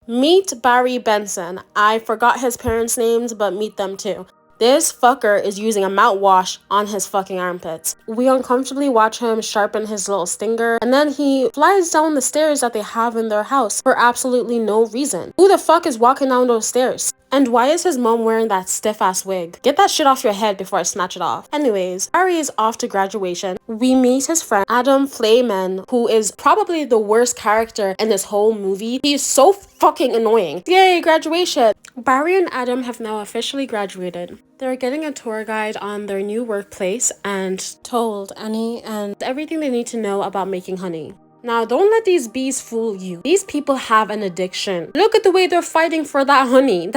Meet Barry Benson. I forgot his parents' names, but meet them too. This fucker is using a mouthwash on his fucking armpits. We uncomfortably watch him sharpen his little stinger, and then he flies down the stairs that they have in their house for absolutely no reason. Who the fuck is walking down those stairs? And why is his mom wearing that stiff-ass wig? Get that shit off your head before I snatch it off. Anyways, Barry is off to graduation. We meet his friend, Adam Flayman, who is probably the worst character in this whole movie. He is so fucking annoying. Yay, graduation! Barry and Adam have now officially graduated. They're getting a tour guide on their new workplace and told Annie and everything they need to know about making honey. Now, don't let these bees fool you. These people have an addiction. Look at the way they're fighting for that honey.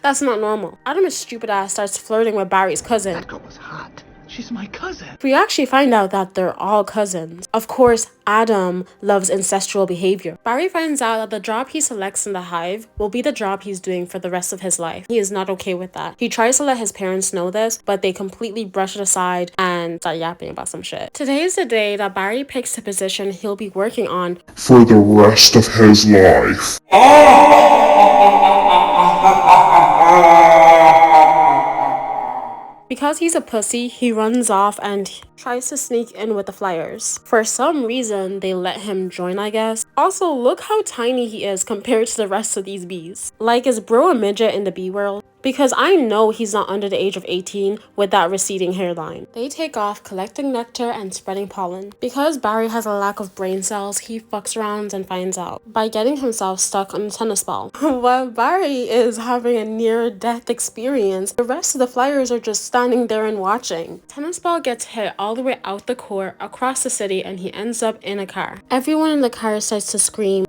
That's not normal. Adam's stupid ass starts flirting with Barry's cousin. That girl was hot. She's my cousin. We actually find out that they're all cousins. Of course, Adam loves ancestral behavior. Barry finds out that the job he selects in the hive will be the job he's doing for the rest of his life. He is not okay with that. He tries to let his parents know this, but they completely brush it aside and start yapping about some shit. Today is the day that Barry picks the position he'll be working on for the rest of his life. Because he's a pussy, he runs off and tries to sneak in with the flyers. For some reason, they let him join, I guess. Also, look how tiny he is compared to the rest of these bees. Like, is bro a midget in the bee world? Because I know he's not under the age of 18 with that receding hairline. They take off collecting nectar and spreading pollen. Because Barry has a lack of brain cells, he fucks around and finds out by getting himself stuck on a tennis ball. While Barry is having a near-death experience, the rest of the flyers are just standing there and watching. Tennis ball gets hit all the way out the court, across the city, and he ends up in a car. Everyone in the car starts to scream.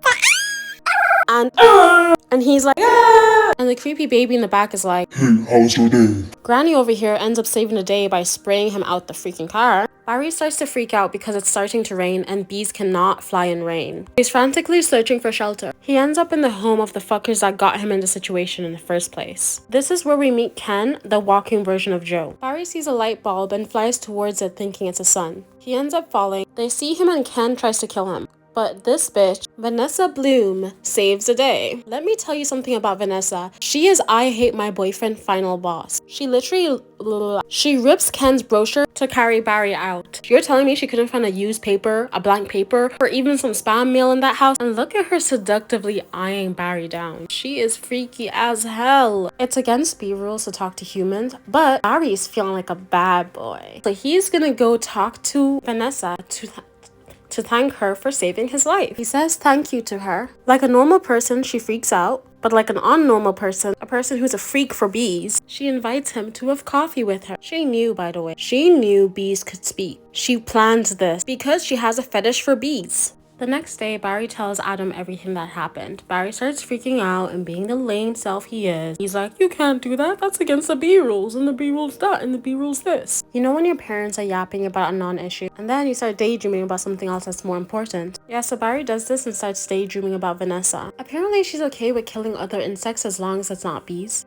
And he's like, ah! And the creepy baby in the back is like, hey, how's your day? Granny over here ends up saving the day by spraying him out the freaking car. Barry starts to freak out because it's starting to rain and bees cannot fly in rain. He's frantically searching for shelter. He ends up in the home of the fuckers that got him in the situation in the first place. This is where we meet Ken, the walking version of Joe. Barry sees a light bulb and flies towards it thinking it's a sun. He ends up falling. They see him and Ken tries to kill him. But this bitch, Vanessa Bloom, saves the day. Let me tell you something about Vanessa. She is I hate my boyfriend final boss. She rips Ken's brochure to carry Barry out. You're telling me she couldn't find a used paper, a blank paper, or even some spam mail in that house? And look at her seductively eyeing Barry down. She is freaky as hell. It's against bee rules to talk to humans, but Barry's feeling like a bad boy. So he's gonna go talk to Vanessa to thank her for saving his life. He says thank you to her. Like a normal person, she freaks out. But like an unnormal person, a person who's a freak for bees, she invites him to have coffee with her. She knew, by the way. She knew bees could speak. She planned this because she has a fetish for bees. The next day, Barry tells Adam everything that happened. Barry starts freaking out and being the lame self he is. He's like, you can't do that. That's against the bee rules. And the bee rules that. And the bee rules this. You know when your parents are yapping about a non-issue and then you start daydreaming about something else that's more important? Yeah, so Barry does this and starts daydreaming about Vanessa. Apparently, she's okay with killing other insects as long as it's not bees.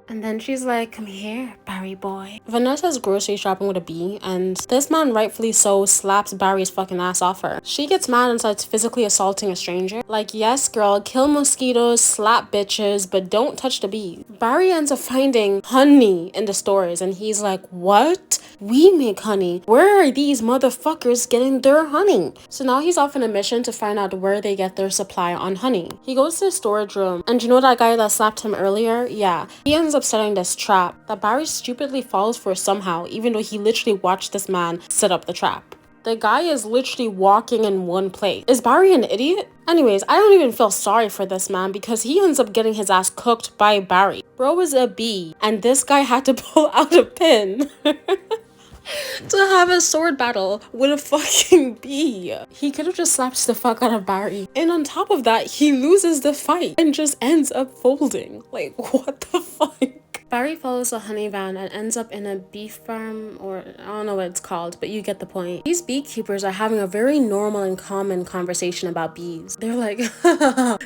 And then she's like, come here, Barry boy. Vanessa's grocery shopping with a bee, and this man, rightfully so, slaps Barry's fucking ass off her. She gets mad and starts physically assaulting a stranger. Like, yes, girl, kill mosquitoes, slap bitches, but don't touch the bee. Barry ends up finding honey in the stores, and he's like, what? We make honey. Where are these motherfuckers getting their honey? So now he's off on a mission to find out where they get their supply on honey. He goes to the storage room, and you know that guy that slapped him earlier? Yeah. He ends up setting this trap that Barry stupidly falls for somehow, even though he literally watched this man set up the trap. The guy is literally walking in one place. Is Barry an idiot? Anyways, I don't even feel sorry for this man because he ends up getting his ass cooked by Barry. Bro is a bee, and this guy had to pull out a pin to have a sword battle with a fucking bee. He could have just slapped the fuck out of Barry. And on top of that, he loses the fight and just ends up folding. Like, what the fuck? Barry follows a honey van and ends up in a bee farm, or I don't know what it's called, but you get the point. These beekeepers are having a very normal and common conversation about bees. They're like,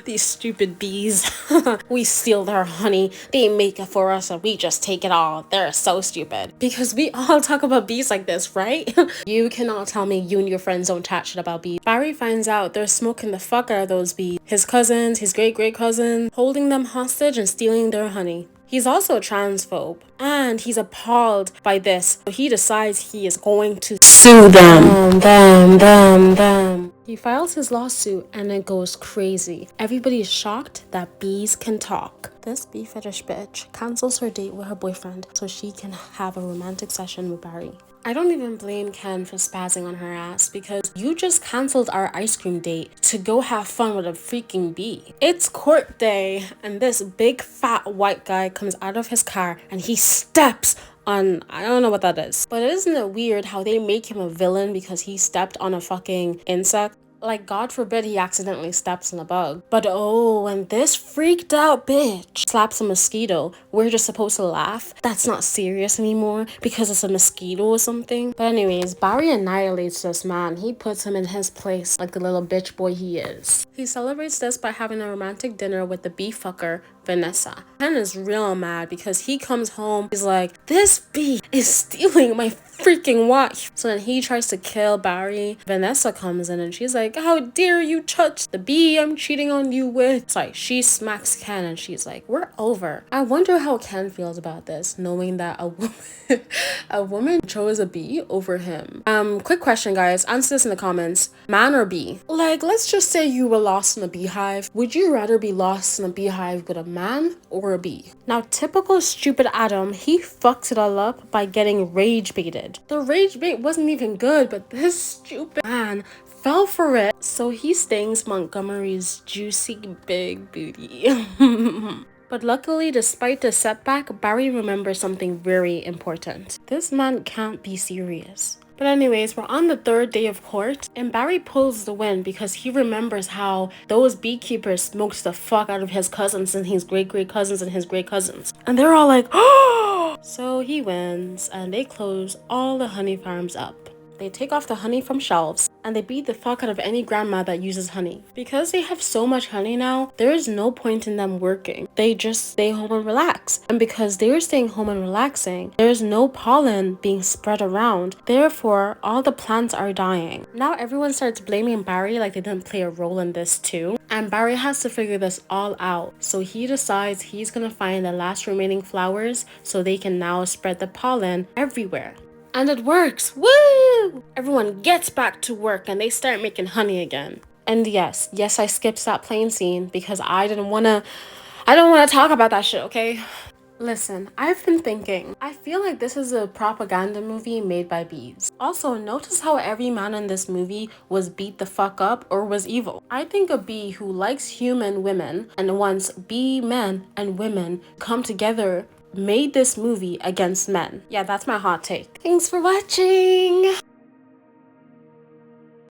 these stupid bees. We steal their honey, they make it for us, and we just take it all. They're so stupid. Because we all talk about bees like this, right? You cannot tell me you and your friends don't chat shit about bees. Barry finds out they're smoking the fuck out of those bees. His cousins, his great cousins, holding them hostage and stealing their honey. He's also a transphobe, and he's appalled by this, so he decides he is going to sue them. He files his lawsuit, and it goes crazy. Everybody is shocked that bees can talk. This bee fetish bitch cancels her date with her boyfriend so she can have a romantic session with Barry. I don't even blame Ken for spazzing on her ass because you just cancelled our ice cream date to go have fun with a freaking bee. It's court day and this big fat white guy comes out of his car and he steps on, I don't know what that is. But isn't it weird how they make him a villain because he stepped on a fucking insect? Like, God forbid he accidentally steps on a bug. But oh, when this freaked out bitch slaps a mosquito, we're just supposed to laugh? That's not serious anymore because it's a mosquito or something. But anyways, Barry annihilates this man. He puts him in his place like the little bitch boy he is. He celebrates this by having a romantic dinner with the bee fucker, Vanessa. Ken is real mad because he comes home, he's like, this bee is stealing my freaking wife. So then he tries to kill Barry. Vanessa comes in and she's like, how dare you touch the bee I'm cheating on you with? It's like she smacks Ken and she's like, we're over. I wonder how Ken feels about this, knowing that a woman chose a bee over him. Quick question, guys, answer this in the comments. Man or bee? Like, let's just say you were lost in a beehive. Would you rather be lost in a beehive with a man or a bee? Now, typical stupid Adam, he fucks it all up by getting rage baited. The rage bait wasn't even good, but this stupid man fell for it, so he stings Montgomery's juicy big booty. But luckily, despite the setback, Barry remembers something very important. This man can't be serious. But anyways, we're on the third day of court, and Barry pulls the win because he remembers how those beekeepers smoked the fuck out of his cousins and his great cousins and his great cousins. And they're all like, oh! So he wins, and they close all the honey farms up. They take off the honey from shelves and they beat the fuck out of any grandma that uses honey. Because they have so much honey now, there is no point in them working. They just stay home and relax. And because they're staying home and relaxing, there's no pollen being spread around. Therefore, all the plants are dying. Now everyone starts blaming Barry like they didn't play a role in this too. And Barry has to figure this all out. So he decides he's gonna find the last remaining flowers so they can now spread the pollen everywhere. And it works! Woo! Everyone gets back to work and they start making honey again. And yes, I skipped that plane scene because I don't wanna talk about that shit, okay? Listen, I've been thinking, I feel like this is a propaganda movie made by bees. Also, notice how every man in this movie was beat the fuck up or was evil. I think a bee who likes human women and wants bee men and women come together made this movie against men. Yeah, that's my hot take. Thanks for watching!